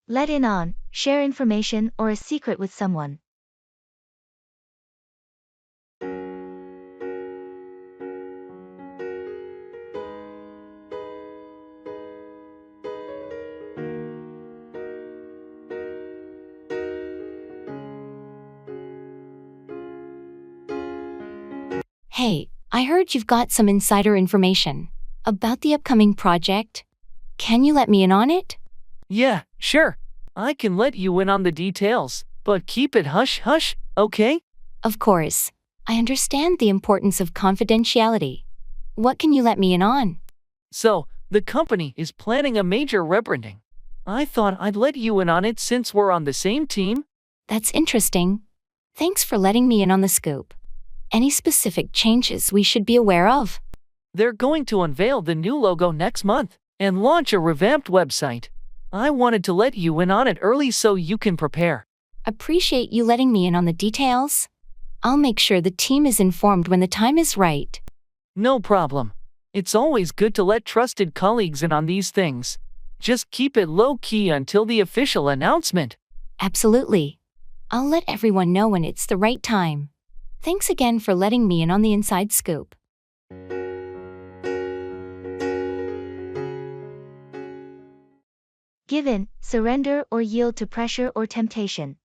Let in on, share information or a secret with someone. Hey, I heard you've got some insider information about the upcoming project. Can you let me in on it? Yeah, sure. I can let you in on the details, but keep it hush hush, okay? Of course. I understand the importance of confidentiality. What can you let me in on? So, the company is planning a major rebranding. I thought I'd let you in on it since we're on the same team. That's interesting. Thanks for letting me in on the scoop. Any specific changes we should be aware of? They're going to unveil the new logo next month and launch a revamped website. I wanted to let you in on it early so you can prepare. Appreciate you letting me in on the details. I'll make sure the team is informed when the time is right. No problem. It's always good to let trusted colleagues in on these things. Just keep it low-key until the official announcement. Absolutely. I'll let everyone know when it's the right time. Thanks again for letting me in on the inside scoop. Give in, surrender or yield to pressure or temptation.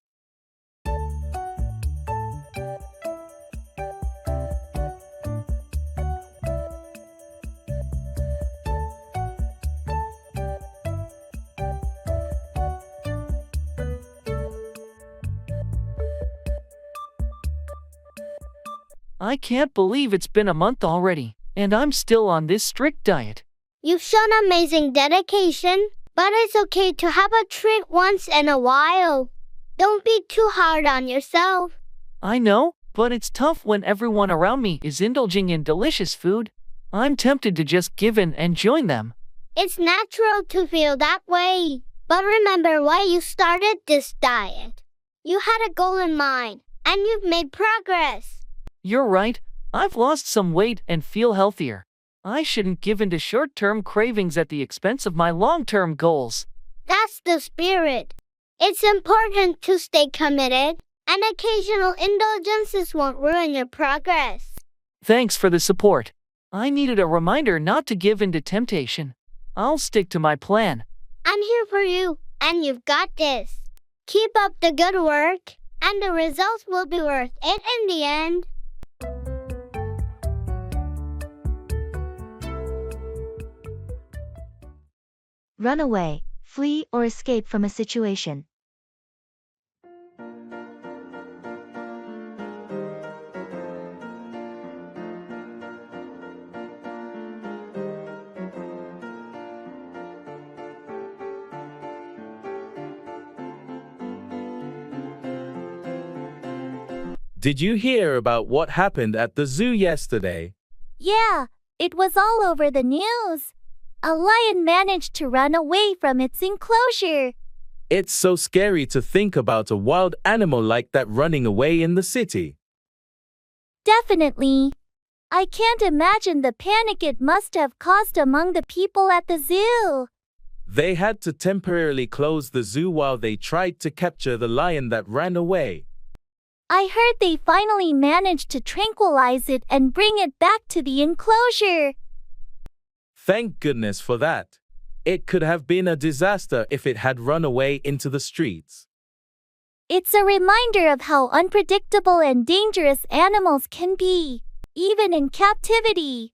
I can't believe it's been a month already, and I'm still on this strict diet. You've shown amazing dedication, but it's okay to have a treat once in a while. Don't be too hard on yourself. I know, but it's tough when everyone around me is indulging in delicious food. I'm tempted to just give in and join them. It's natural to feel that way. But remember why you started this diet. You had a goal in mind, and you've made progress. You're right, I've lost some weight and feel healthier. I shouldn't give in to short-term cravings at the expense of my long-term goals. That's the spirit. It's important to stay committed, and occasional indulgences won't ruin your progress. Thanks for the support. I needed a reminder not to give in to temptation. I'll stick to my plan. I'm here for you, and you've got this. Keep up the good work, and the results will be worth it in the end. Run away, flee or escape from a situation. Did you hear about what happened at the zoo yesterday? Yeah, it was all over the news. A lion managed to run away from its enclosure. It's so scary to think about a wild animal like that running away in the city. Definitely. I can't imagine the panic it must have caused among the people at the zoo. They had to temporarily close the zoo while they tried to capture the lion that ran away. I heard they finally managed to tranquilize it and bring it back to the enclosure. Thank goodness for that. It could have been a disaster if it had run away into the streets. It's a reminder of how unpredictable and dangerous animals can be, even in captivity.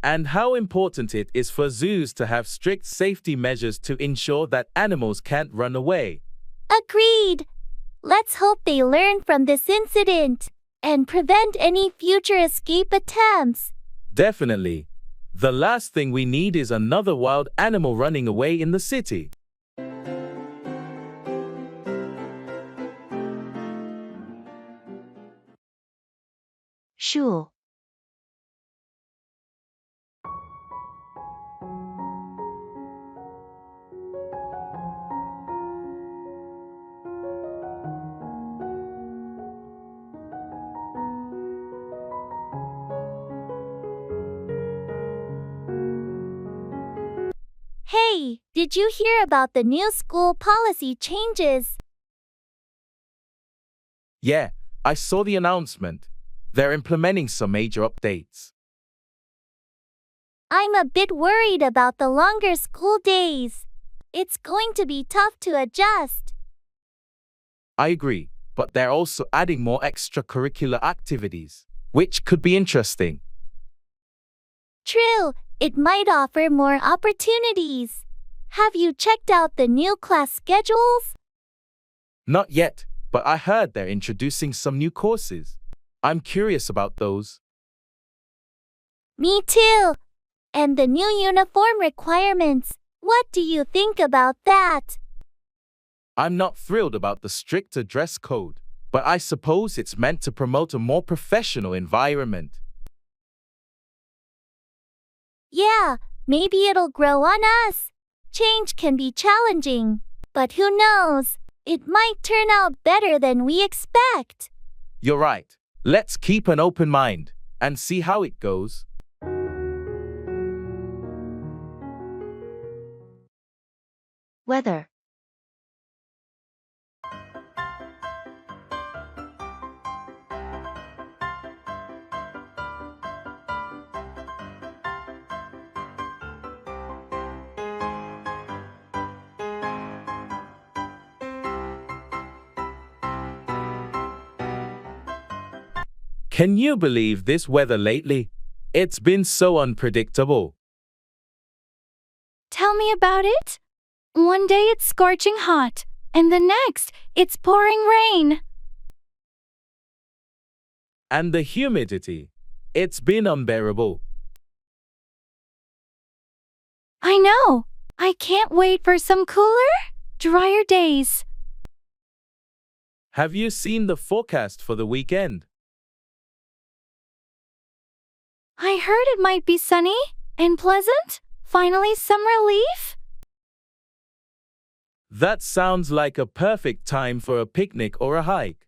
And how important it is for zoos to have strict safety measures to ensure that animals can't run away. Agreed. Let's hope they learn from this incident and prevent any future escape attempts. Definitely. The last thing we need is another wild animal running away in the city. Shul. Hey, Did you hear about the new school policy changes? Yeah, I saw the announcement. They're implementing some major updates. I'm a bit worried about the longer school days. It's going to be tough to adjust. I agree, but they're also adding more extracurricular activities, which could be interesting. True, it might offer more opportunities. Have you checked out the new class schedules? Not yet, but I heard they're introducing some new courses. I'm curious about those. Me too. And the new uniform requirements. What do you think about that? I'm not thrilled about the stricter dress code, but I suppose it's meant to promote a more professional environment. Yeah, maybe it'll grow on us. Change can be challenging, but who knows? It might turn out better than we expect. You're right. Let's keep an open mind and see how it goes. Weather. Can you believe this weather lately? It's been so unpredictable. Tell me about it. One day it's scorching hot, and the next, it's pouring rain. And the humidity. It's been unbearable. I know. I can't wait for some cooler, drier days. Have you seen the forecast for the weekend? I heard it might be sunny and pleasant. Finally, some relief. That sounds like a perfect time for a picnic or a hike.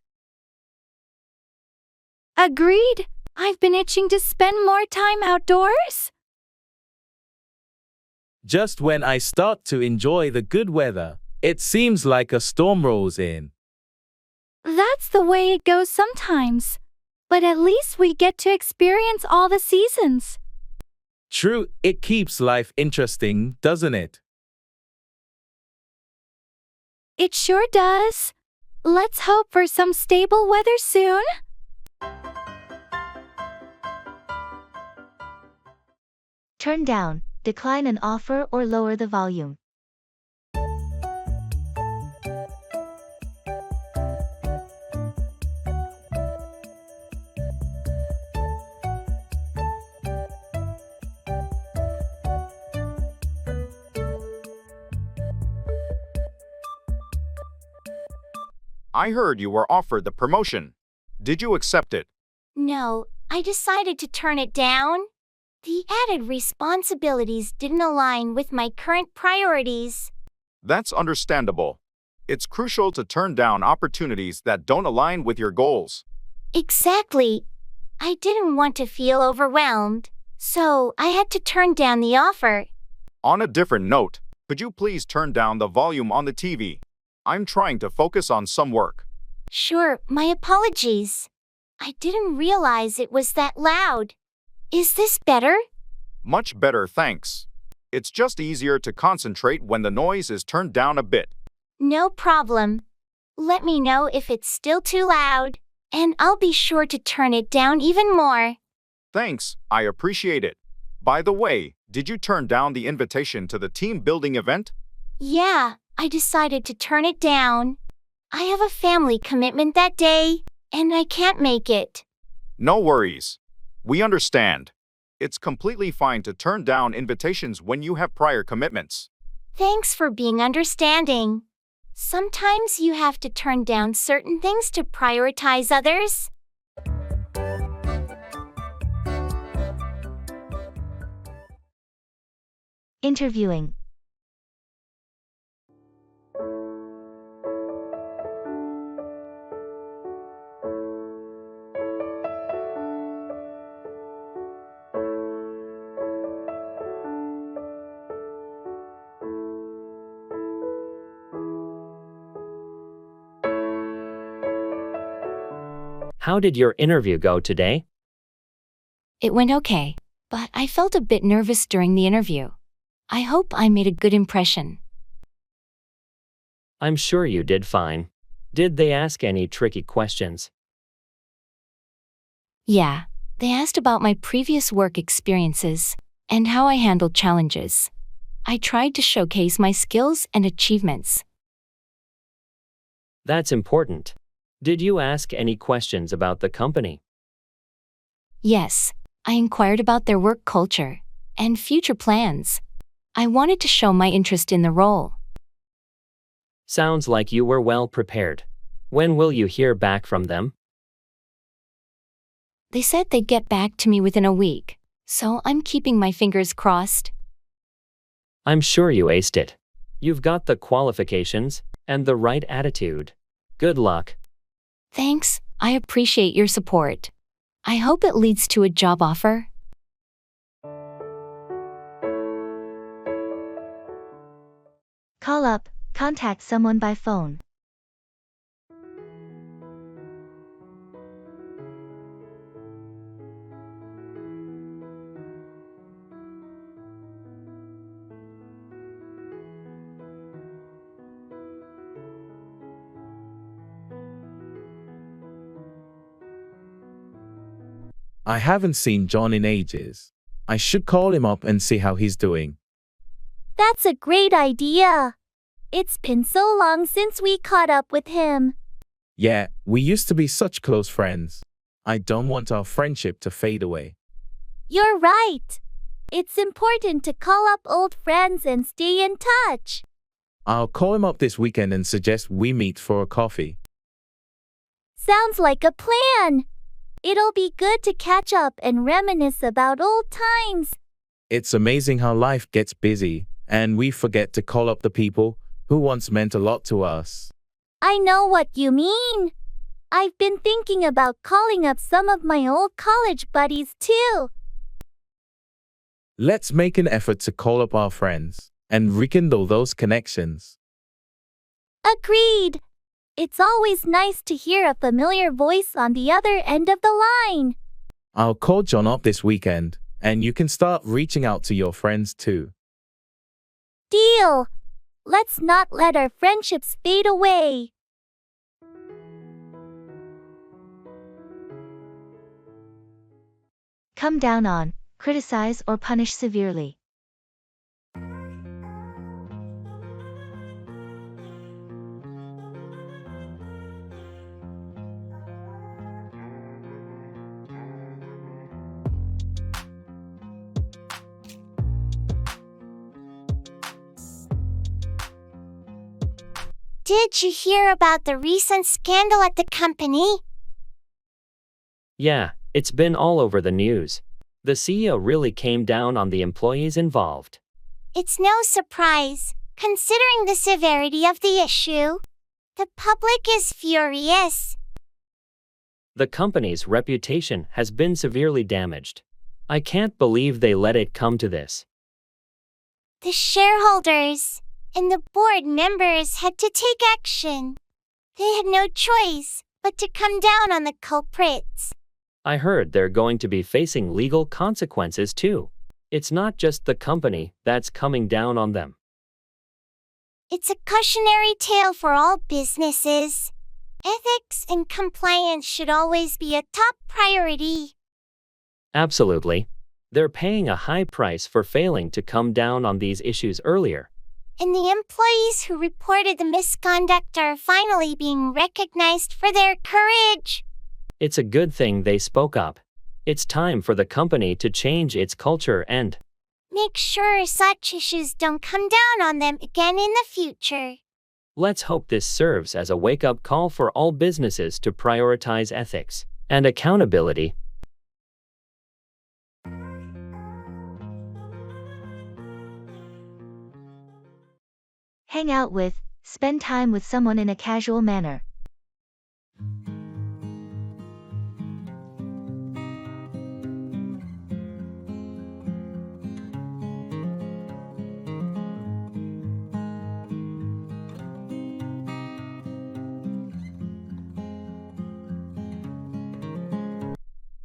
Agreed. I've been itching to spend more time outdoors. Just when I start to enjoy the good weather, it seems like a storm rolls in. That's the way it goes sometimes. But at least we get to experience all the seasons. True, it keeps life interesting, doesn't it? It sure does. Let's hope for some stable weather soon. Turn down, decline an offer or lower the volume. I heard you were offered the promotion. Did you accept it? No, I decided to turn it down. The added responsibilities didn't align with my current priorities. That's understandable. It's crucial to turn down opportunities that don't align with your goals. Exactly. I didn't want to feel overwhelmed, so I had to turn down the offer. On a different note, could you please turn down the volume on the TV? I'm trying to focus on some work. Sure, my apologies. I didn't realize it was that loud. Is this better? Much better, thanks. It's just easier to concentrate when the noise is turned down a bit. No problem. Let me know if it's still too loud, and I'll be sure to turn it down even more. Thanks, I appreciate it. By the way, did you turn down the invitation to the team building event? Yeah, I decided to turn it down. I have a family commitment that day, and I can't make it. No worries. We understand. It's completely fine to turn down invitations when you have prior commitments. Thanks for being understanding. Sometimes you have to turn down certain things to prioritize others. Interviewing. How did your interview go today? It went okay, but I felt a bit nervous during the interview. I hope I made a good impression. I'm sure you did fine. Did they ask any tricky questions? Yeah, they asked about my previous work experiences and how I handled challenges. I tried to showcase my skills and achievements. That's important. Did you ask any questions about the company? Yes, I inquired about their work culture and future plans. I wanted to show my interest in the role. Sounds like you were well prepared. When will you hear back from them? They said they'd get back to me within a week, so I'm keeping my fingers crossed. I'm sure you aced it. You've got the qualifications and the right attitude. Good luck. Thanks, I appreciate your support. I hope it leads to a job offer. Call up, contact someone by phone. I haven't seen John in ages. I should call him up and see how he's doing. That's a great idea. It's been so long since we caught up with him. Yeah, we used to be such close friends. I don't want our friendship to fade away. You're right. It's important to call up old friends and stay in touch. I'll call him up this weekend and suggest we meet for a coffee. Sounds like a plan. It'll be good to catch up and reminisce about old times. It's amazing how life gets busy, and we forget to call up the people who once meant a lot to us. I know what you mean. I've been thinking about calling up some of my old college buddies too. Let's make an effort to call up our friends and rekindle those connections. Agreed. It's always nice to hear a familiar voice on the other end of the line. I'll call John up this weekend, and you can start reaching out to your friends too. Deal. Let's not let our friendships fade away. Come down on, criticize or punish severely. Did you hear about the recent scandal at the company? Yeah, it's been all over the news. The CEO really came down on the employees involved. It's no surprise, considering the severity of the issue. The public is furious. The company's reputation has been severely damaged. I can't believe they let it come to this. The shareholders and the board members had to take action. They had no choice but to come down on the culprits. I heard they're going to be facing legal consequences too. It's not just the company that's coming down on them. It's a cautionary tale for all businesses. Ethics and compliance should always be a top priority. Absolutely. They're paying a high price for failing to come down on these issues earlier. And the employees who reported the misconduct are finally being recognized for their courage. It's a good thing they spoke up. It's time for the company to change its culture and make sure such issues don't come down on them again in the future. let's hope this serves as a wake-up call for all businesses to prioritize ethics and accountability. Hang out with, spend time with someone in a casual manner.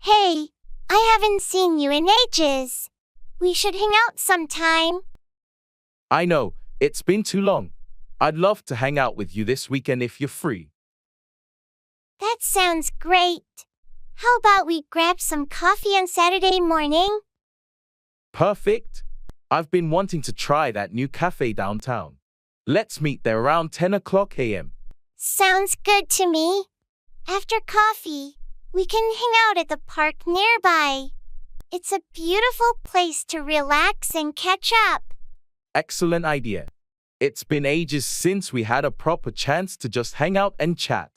Hey, I haven't seen you in ages. We should hang out sometime. I know, it's been too long. I'd love to hang out with you this weekend if you're free. That sounds great. How about we grab some coffee on Saturday morning? Perfect. I've been wanting to try that new cafe downtown. Let's meet there around 10 o'clock a.m. Sounds good to me. After coffee, we can hang out at the park nearby. It's a beautiful place to relax and catch up. Excellent idea. It's been ages since we had a proper chance to just hang out and chat.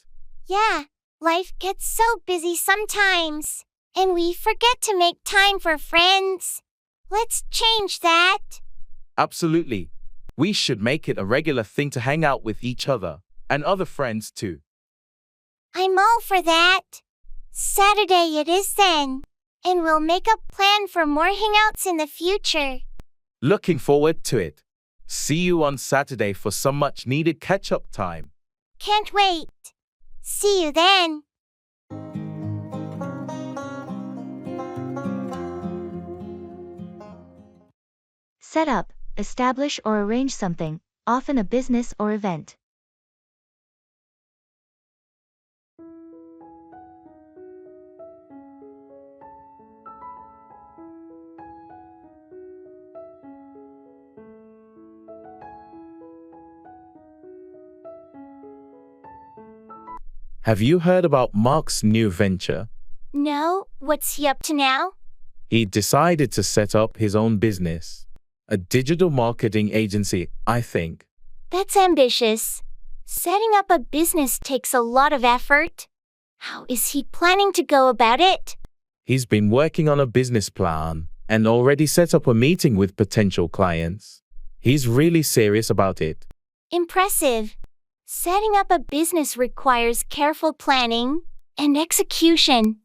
Yeah, life gets so busy sometimes, and we forget to make time for friends. Let's change that. Absolutely. We should make it a regular thing to hang out with each other, and other friends too. I'm all for that. Saturday it is then, and we'll make a plan for more hangouts in the future. Looking forward to it. See you on Saturday for some much needed catch-up time. Can't wait. See you then. Set up, establish or arrange something, often a business or event. Have you heard about Mark's new venture? No, what's he up to now? He decided to set up his own business. A digital marketing agency, I think. That's ambitious. Setting up a business takes a lot of effort. How is he planning to go about it? He's been working on a business plan and already set up a meeting with potential clients. He's really serious about it. Impressive. Setting up a business requires careful planning and execution.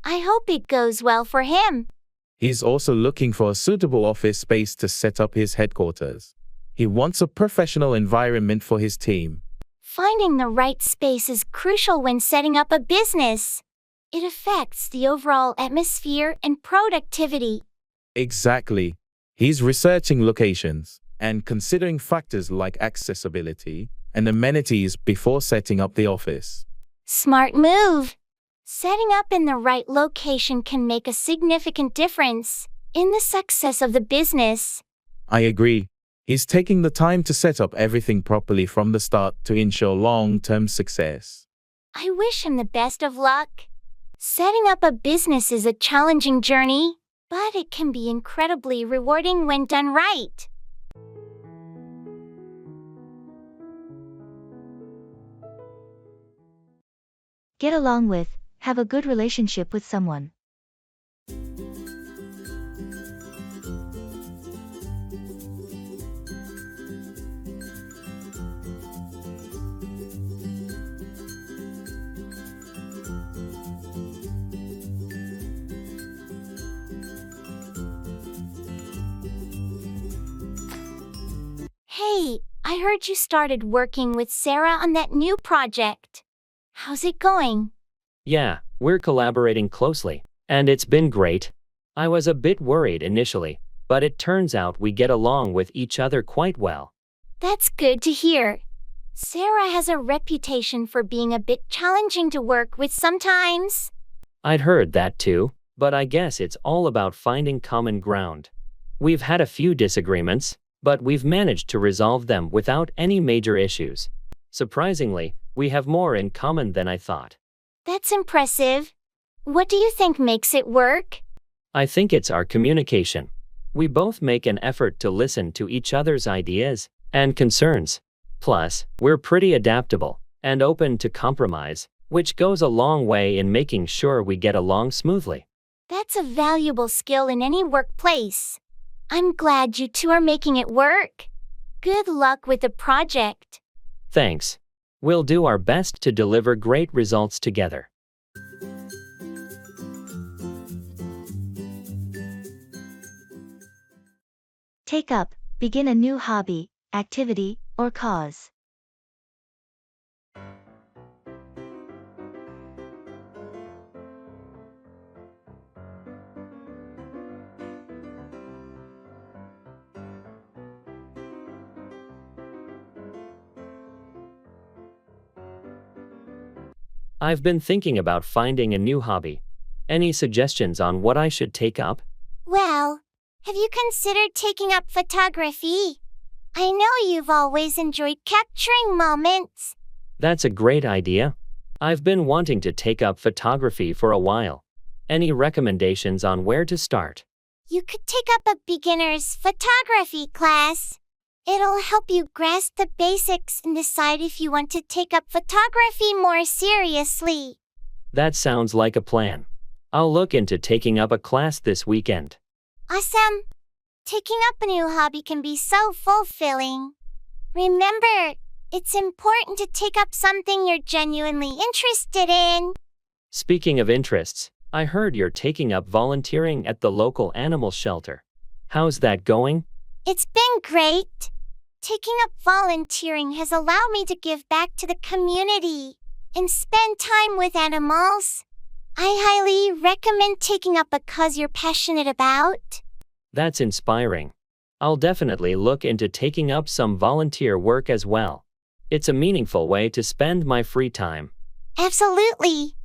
I hope it goes well for him. He's also looking for a suitable office space to set up his headquarters. He wants a professional environment for his team. Finding the right space is crucial when setting up a business. It affects the overall atmosphere and productivity. Exactly. He's researching locations and considering factors like accessibility and amenities before setting up the office. Smart move. Setting up in the right location can make a significant difference in the success of the business. I agree. He's taking the time to set up everything properly from the start to ensure long-term success. I wish him the best of luck. Setting up a business is a challenging journey, but it can be incredibly rewarding when done right. Get along with, have a good relationship with someone. Hey, I heard you started working with Sarah on that new project. How's it going? Yeah, we're collaborating closely, and it's been great. I was a bit worried initially, but it turns out we get along with each other quite well. That's good to hear. Sarah has a reputation for being a bit challenging to work with sometimes. I'd heard that too, but I guess it's all about finding common ground. We've had a few disagreements, but we've managed to resolve them without any major issues. Surprisingly, we have more in common than I thought. That's impressive. What do you think makes it work? I think it's our communication. We both make an effort to listen to each other's ideas and concerns. Plus, we're pretty adaptable and open to compromise, which goes a long way in making sure we get along smoothly. That's a valuable skill in any workplace. I'm glad you two are making it work. Good luck with the project. Thanks. We'll do our best to deliver great results together. Take up, begin a new hobby, activity, or cause. I've been thinking about finding a new hobby. Any suggestions on what I should take up? Well, have you considered taking up photography? I know you've always enjoyed capturing moments. That's a great idea. I've been wanting to take up photography for a while. Any recommendations on where to start? You could take up a beginner's photography class. It'll help you grasp the basics and decide if you want to take up photography more seriously. That sounds like a plan. I'll look into taking up a class this weekend. Awesome! Taking up a new hobby can be so fulfilling. Remember, it's important to take up something you're genuinely interested in. Speaking of interests, I heard you're taking up volunteering at the local animal shelter. How's that going? It's been great. Taking up volunteering has allowed me to give back to the community and spend time with animals. I highly recommend taking up a cause you're passionate about. That's inspiring. I'll definitely look into taking up some volunteer work as well. It's a meaningful way to spend my free time. Absolutely.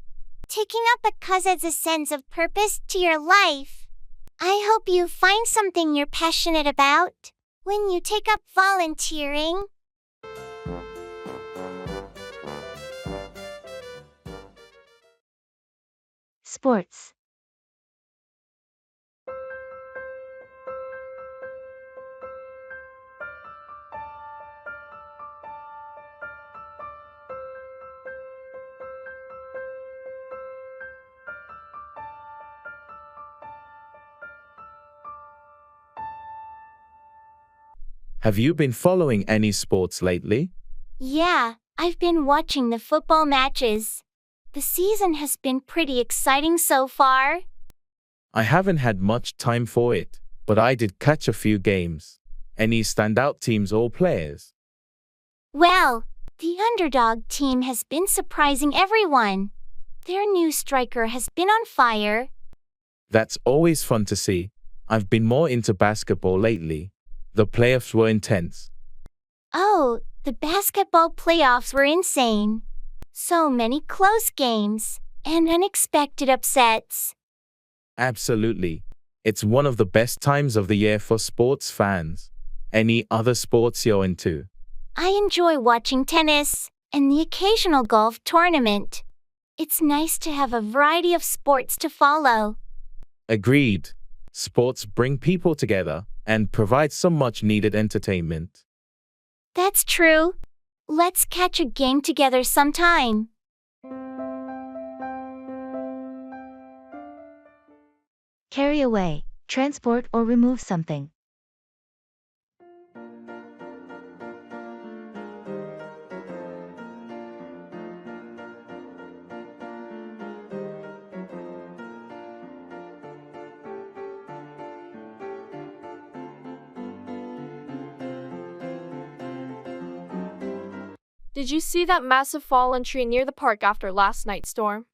Taking up a cause adds a sense of purpose to your life. I hope you find something you're passionate about when you take up volunteering. Sports. Have you been following any sports lately? Yeah, I've been watching the football matches. The season has been pretty exciting so far. I haven't had much time for it, but I did catch a few games. Any standout teams or players? Well, the underdog team has been surprising everyone. Their new striker has been on fire. That's always fun to see. I've been more into basketball lately. The playoffs were intense. Oh, the basketball playoffs were insane. So many close games and unexpected upsets. Absolutely. It's one of the best times of the year for sports fans. Any other sports you're into? I enjoy watching tennis and the occasional golf tournament. It's nice to have a variety of sports to follow. Agreed. Sports bring people together and provide some much-needed entertainment. That's true. Let's catch a game together sometime. Carry away, transport or remove something. Did you see that massive fallen tree near the park after last night's storm?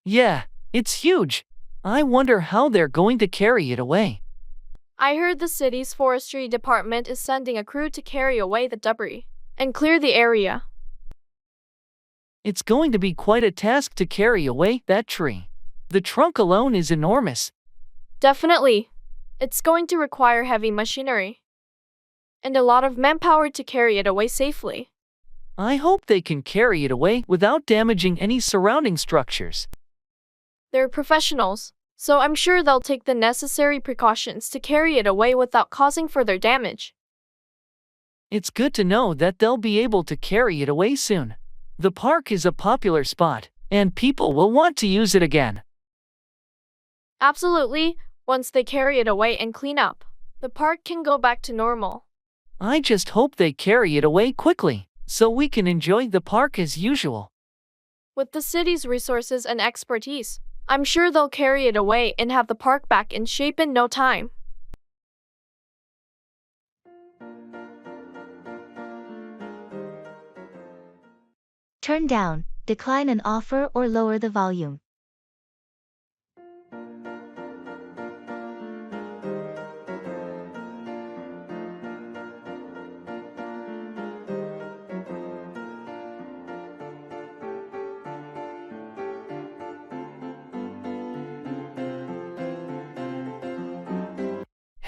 Yeah, it's huge. I wonder how they're going to carry it away. I heard the city's forestry department is sending a crew to carry away the debris and clear the area. It's going to be quite a task to carry away that tree. The trunk alone is enormous. Definitely. It's going to require heavy machinery and a lot of manpower to carry it away safely. I hope they can carry it away without damaging any surrounding structures. They're professionals, so I'm sure they'll take the necessary precautions to carry it away without causing further damage. It's good to know that they'll be able to carry it away soon. The park is a popular spot, and people will want to use it again. Absolutely, once they carry it away and clean up, the park can go back to normal. I just hope they carry it away quickly, so we can enjoy the park as usual. With the city's resources and expertise, I'm sure they'll carry it away and have the park back in shape in no time. Turn down, decline an offer or lower the volume.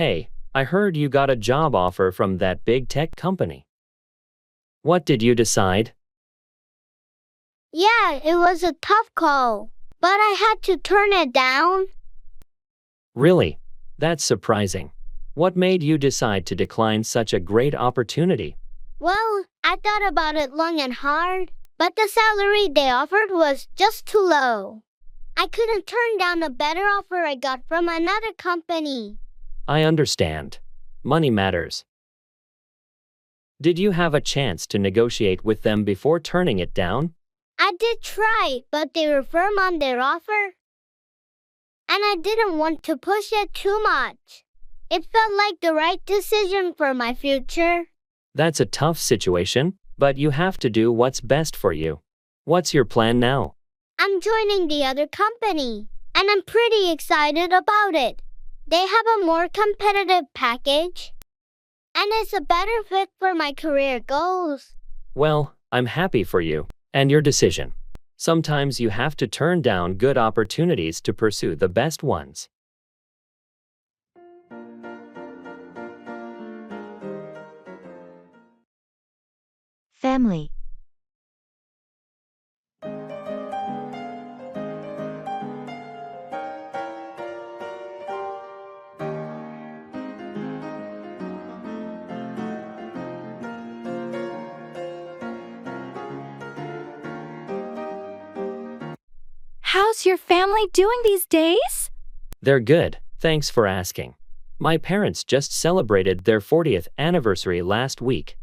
Hey, I heard you got a job offer from that big tech company. What did you decide? Yeah, it was a tough call, but I had to turn it down. Really? That's surprising. What made you decide to decline such a great opportunity? Well, I thought about it long and hard, but the salary they offered was just too low. I couldn't turn down a better offer I got from another company. I understand. Money matters. Did you have a chance to negotiate with them before turning it down? I did try, but they were firm on their offer. And I didn't want to push it too much. It felt like the right decision for my future. That's a tough situation, but you have to do what's best for you. What's your plan now? I'm joining the other company, and I'm pretty excited about it. They have a more competitive package, and it's a better fit for my career goals. Well, I'm happy for you and your decision. Sometimes you have to turn down good opportunities to pursue the best ones. Family. How's your family doing these days? They're good, thanks for asking. My parents just celebrated their 40th anniversary last week.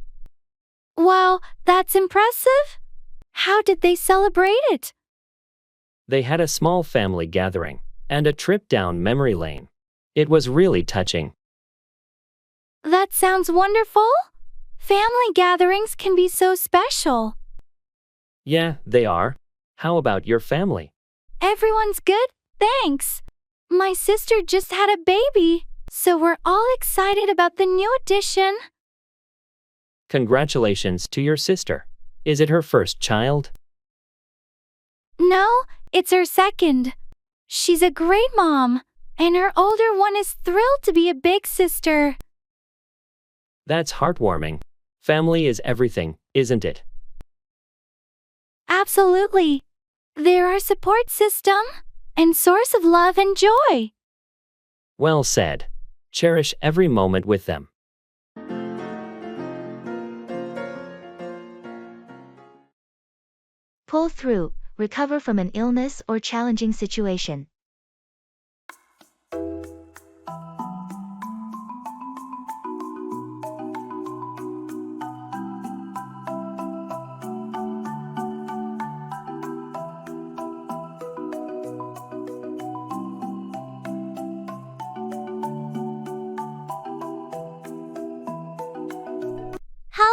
Wow, that's impressive. How did they celebrate it? They had a small family gathering and a trip down memory lane. It was really touching. That sounds wonderful. Family gatherings can be so special. Yeah, they are. How about your family? Everyone's good, thanks. My sister just had a baby, so we're all excited about the new addition. Congratulations to your sister. Is it her first child? No, it's her second. She's a great mom, and her older one is thrilled to be a big sister. That's heartwarming. Family is everything, isn't it? Absolutely. They're our support system and source of love and joy. Well said. Cherish every moment with them. Pull through, recover from an illness or challenging situation.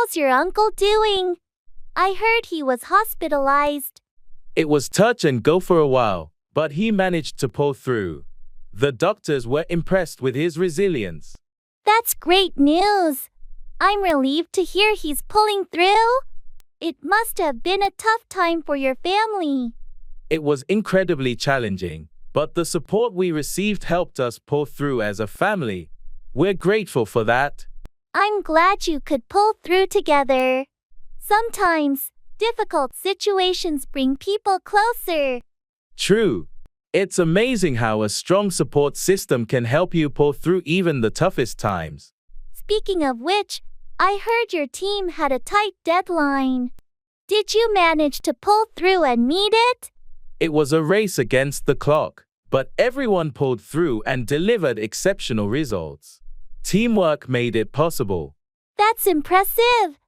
How's your uncle doing? I heard he was hospitalized. It was touch and go for a while, but he managed to pull through. The doctors were impressed with his resilience. That's great news. I'm relieved to hear he's pulling through. It must have been a tough time for your family. It was incredibly challenging, but the support we received helped us pull through as a family. We're grateful for that. I'm glad you could pull through together. Sometimes, difficult situations bring people closer. True. It's amazing how a strong support system can help you pull through even the toughest times. Speaking of which, I heard your team had a tight deadline. Did you manage to pull through and meet it? It was a race against the clock, but everyone pulled through and delivered exceptional results. Teamwork made it possible. That's impressive.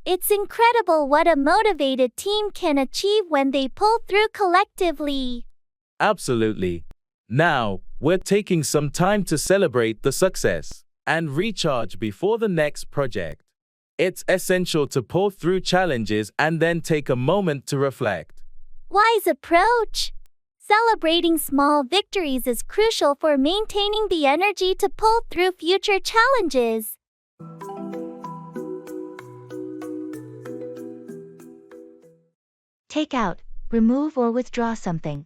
It's incredible what a motivated team can achieve when they pull through collectively. Absolutely. Now, we're taking some time to celebrate the success and recharge before the next project. It's essential to pull through challenges and then take a moment to reflect. Wise approach. Celebrating small victories is crucial for maintaining the energy to pull through future challenges. Take out, remove or withdraw something.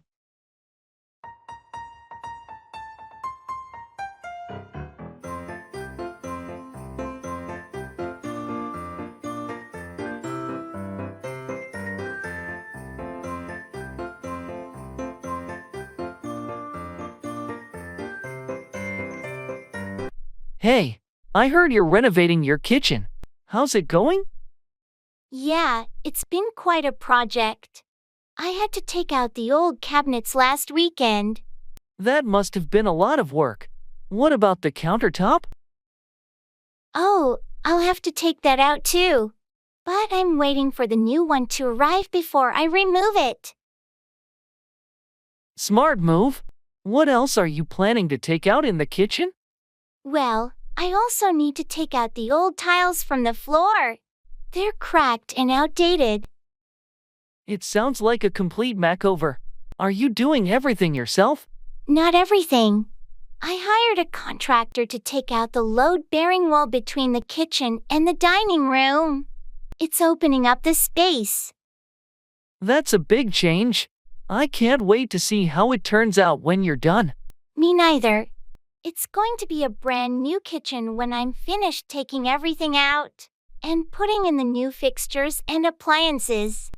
Hey, I heard you're renovating your kitchen. How's it going? Yeah, it's been quite a project. I had to take out the old cabinets last weekend. That must have been a lot of work. What about the countertop? Oh, I'll have to take that out too. But I'm waiting for the new one to arrive before I remove it. Smart move. What else are you planning to take out in the kitchen? Well, I also need to take out the old tiles from the floor. They're cracked and outdated. It sounds like a complete makeover. Are you doing everything yourself? Not everything. I hired a contractor to take out the load-bearing wall between the kitchen and the dining room. It's opening up the space. That's a big change. I can't wait to see how it turns out when you're done. Me neither. It's going to be a brand new kitchen when I'm finished taking everything out and putting in the new fixtures and appliances.